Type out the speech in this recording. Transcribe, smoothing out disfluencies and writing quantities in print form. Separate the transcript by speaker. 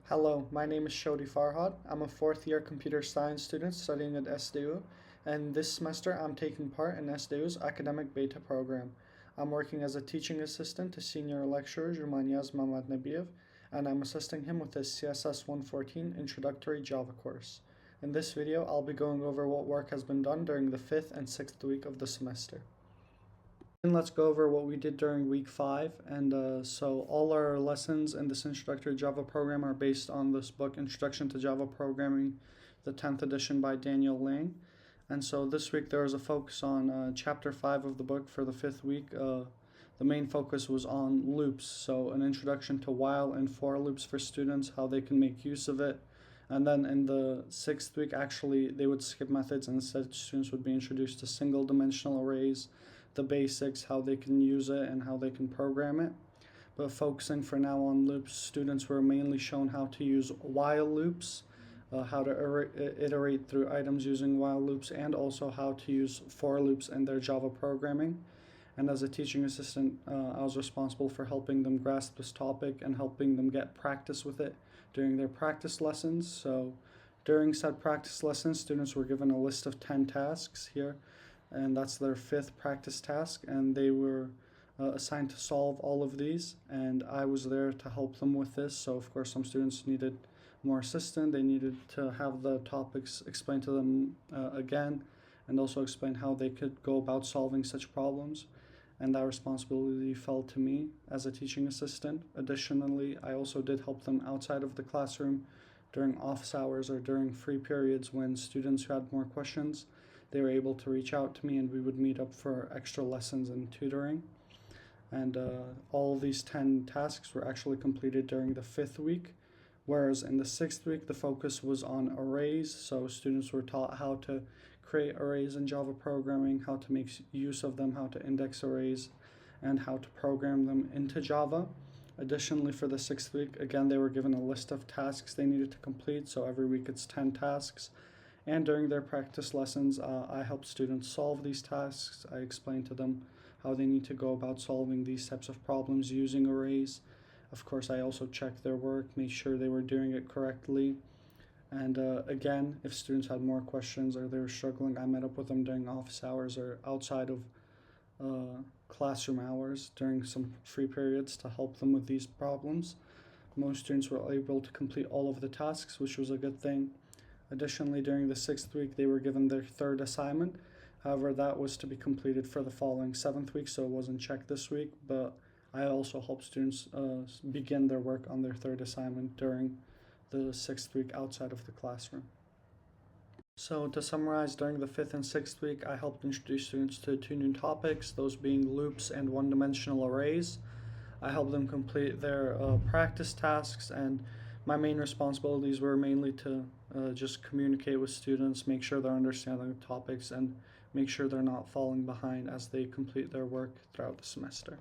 Speaker 1: Hello, my name is Shodi Farhod. I'm a fourth year computer science student studying at SDU, and this semester I'm taking part in SDU's academic beta program. I'm working as a teaching assistant to senior lecturer Jumaniyaz Mamad Nabiev, and I'm assisting him with his CSS 114 introductory Java course. In this video, I'll be going over what work has been done during the 5th and 6th week of the semester. And let's go over what we did during week 5. So all our lessons in this introductory Java program are based on this book, Introduction to Java Programming, the 10th edition by Daniel Lang. And so this week there was a focus on chapter 5 of the book for the 5th week. The main focus was on loops, so an introduction to while and for loops for students, how they can make use of it. And then in the 6th week, actually, they would skip methods and instead students would be introduced to single dimensional arrays, the basics, how they can use it and how they can program it. But focusing for now on loops, students were mainly shown how to use while loops, how to iterate through items using while loops, and also how to use for loops in their Java programming. And as a teaching assistant, I was responsible for helping them grasp this topic and helping them get practice with it during their practice lessons. So during said practice lessons, students were given a list of 10 tasks here, and that's their 5th practice task, and they were assigned to solve all of these, and I was there to help them with this. So of course some students needed more assistance. They needed to have the topics explained to them again, and also explain how they could go about solving such problems, and that responsibility fell to me as a teaching assistant. Additionally, I also did help them outside of the classroom during office hours or during free periods when students who had more questions, they were able to reach out to me and we would meet up for extra lessons and tutoring. And all of these 10 tasks were actually completed during the 5th week, whereas in the 6th week the focus was on arrays. So students were taught how to create arrays in Java programming, how to make use of them, how to index arrays, and how to program them into Java. Additionally, for the 6th week, again, they were given a list of tasks they needed to complete, so every week it's 10 tasks. And during their practice lessons, I helped students solve these tasks. I explained to them how they need to go about solving these types of problems using arrays. Of course, I also checked their work, made sure they were doing it correctly. And again, if students had more questions or they were struggling, I met up with them during office hours or outside of classroom hours during some free periods to help them with these problems. Most students were able to complete all of the tasks, which was a good thing. Additionally, during the 6th week, they were given their 3rd assignment. However, that was to be completed for the following 7th week, so it wasn't checked this week, but I also helped students begin their work on their 3rd assignment during the 6th week outside of the classroom. So to summarize, during the 5th and 6th week, I helped introduce students to 2 new topics, those being loops and one-dimensional arrays. I helped them complete their practice tasks, and my main responsibilities were mainly to just communicate with students, make sure they're understanding the topics, and make sure they're not falling behind as they complete their work throughout the semester.